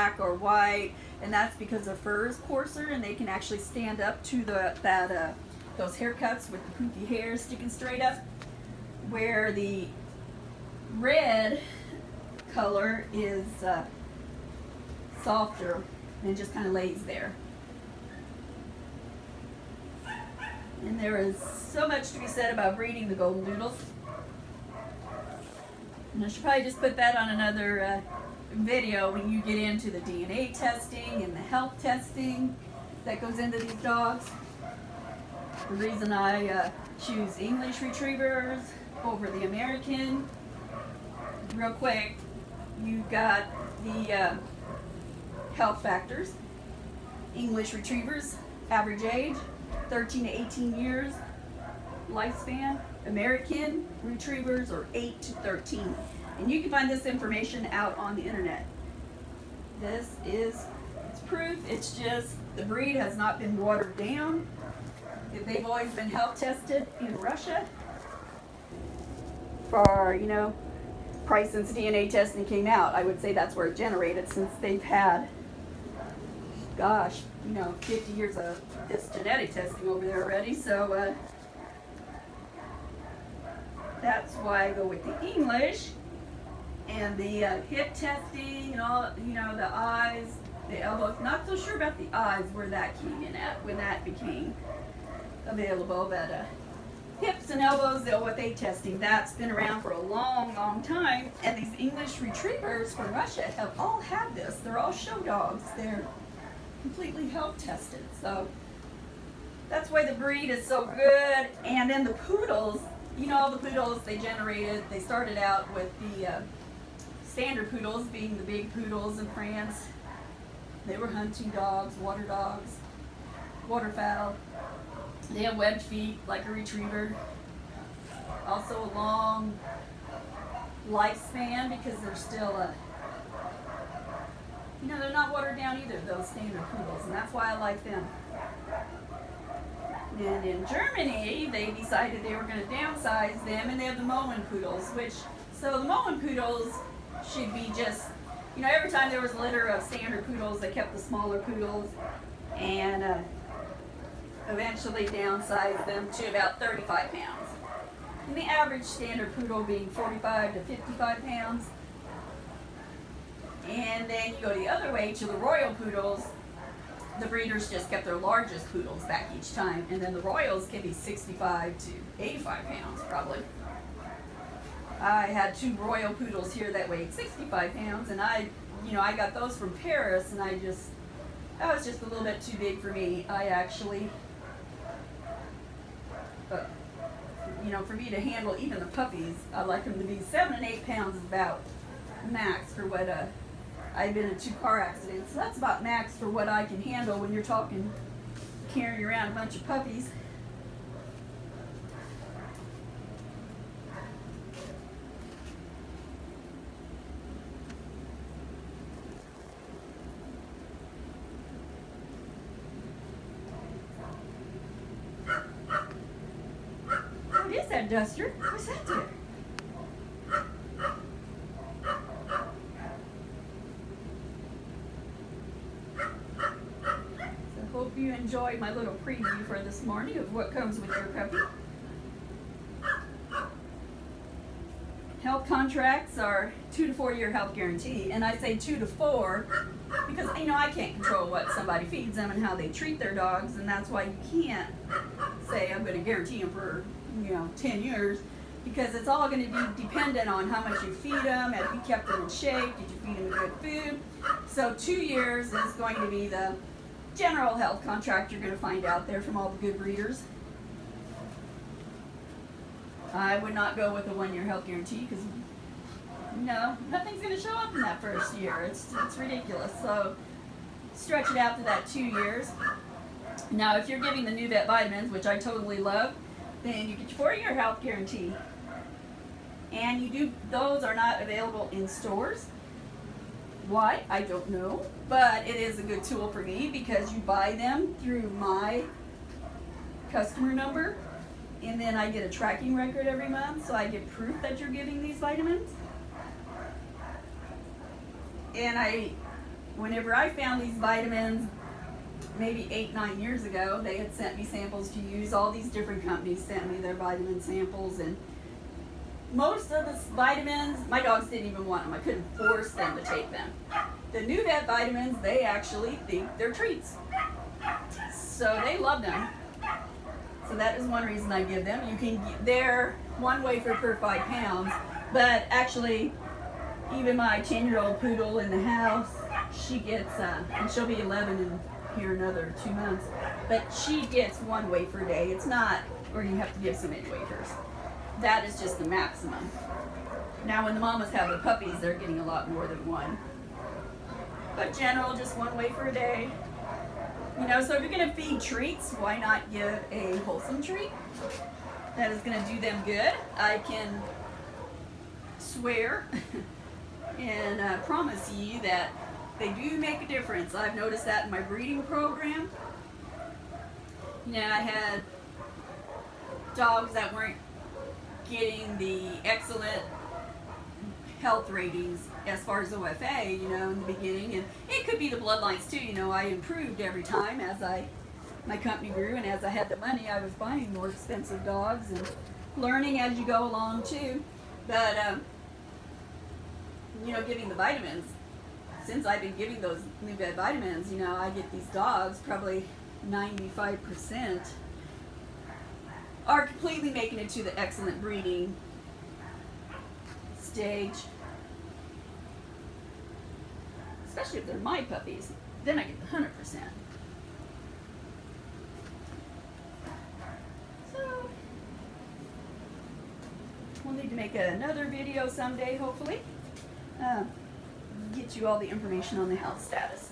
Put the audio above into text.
black or white, and that's because their fur is coarser and they can actually stand up to those haircuts with the poofy hair sticking straight up. Where the red color is softer and just kind of lays there. And there is so much to be said about breeding the golden doodles. And I should probably just put that on another video when you get into the DNA testing and the health testing that goes into these dogs. The reason I choose English retrievers over the American. Real quick, you've got the health factors. English retrievers, average age 13 to 18 years lifespan. American retrievers are 8 to 13. And you can find this information out on the internet. This is it's proof. It's just the breed has not been watered down. If they've always been health tested in Russia for, probably since DNA testing came out, I would say that's where it generated, since they've had, 50 years of this genetic testing over there already. So that's why I go with the English. And the hip testing and all, the eyes, the elbows. Not so sure about the eyes, where that came in at, when that became available. But hips and elbows, what they testing, that's been around for a long, long time. And these English retrievers from Russia have all had this. They're all show dogs. They're completely health tested. So that's why the breed is so good. And then the poodles, the poodles they started out with the standard poodles, being the big poodles in France. They were hunting dogs, waterfowl. They have webbed feet like a retriever. Also a long lifespan because they're still they're not watered down either, those standard poodles, and that's why I like them. And in Germany, they decided they were going to downsize them, and they have the Moen poodles, so the Moen poodles should be just, every time there was a litter of standard poodles, they kept the smaller poodles, and eventually downsized them to about 35 pounds. And the average standard poodle being 45 to 55 pounds. And then you go the other way to the royal poodles. The breeders just kept their largest poodles back each time, and then the royals can be 65 to 85 pounds probably. I had 2 royal poodles here that weighed 65 pounds, and I got those from Paris, and that was just a little bit too big for me. For me to handle even the puppies, I like them to be 7 and 8 pounds is about max for what I've been in 2 car accidents. So that's about max for what I can handle when you're talking carrying around a bunch of puppies. What is that, Duster? What's that there? Hope you enjoyed my little preview for this morning of what comes with your puppy. Health contracts are 2 to 4 year health guarantee, and I say 2 to 4 because I can't control what somebody feeds them and how they treat their dogs, and that's why you can't say I'm going to guarantee them for 10 years, because it's all going to be dependent on how much you feed them, have you kept them in shape, did you feed them good food. So 2 years is going to be the general health contract you're going to find out there from all the good breeders. I would not go with a 1 year health guarantee because nothing's going to show up in that first year. It's ridiculous. So stretch it out to that 2 years. Now, if you're giving the NuVet vitamins, which I totally love, then you get your 4 year health guarantee. And those are not available in stores. Why? I don't know, but it is a good tool for me because you buy them through my customer number, and then I get a tracking record every month, so I get proof that you're giving these vitamins. And whenever I found these vitamins, maybe 8-9 years ago, they had sent me samples to use. All these different companies sent me their vitamin samples, and most of the vitamins, my dogs didn't even want them. I couldn't force them to take them. The NuVet vitamins, they actually think they're treats. So they love them. So that is one reason I give them. You can get, they're 1 wafer per 5 pounds, but actually, even my 10-year-old poodle in the house, she gets, and she'll be 11 in here another 2 months, but she gets 1 wafer a day. It's not, or you have to give so many wafers. That is just the maximum. Now when the mamas have the puppies, they're getting a lot more than 1. But general, just 1 wafer a day. You know, so if you're gonna feed treats, why not give a wholesome treat that is gonna do them good? I can swear and promise you that they do make a difference. I've noticed that in my breeding program. You know, I had dogs that weren't getting the excellent health ratings as far as OFA, you know, in the beginning, and it could be the bloodlines too. You know, I improved every time as my company grew, and as I had the money, I was buying more expensive dogs and learning as you go along too. But you know, giving the vitamins, since I've been giving those NuVet vitamins, you know, I get these dogs, probably 95% are completely making it to the excellent breeding stage. Especially if they're my puppies, then I get the 100%. So, we'll need to make another video someday, hopefully. Get you all the information on the health status.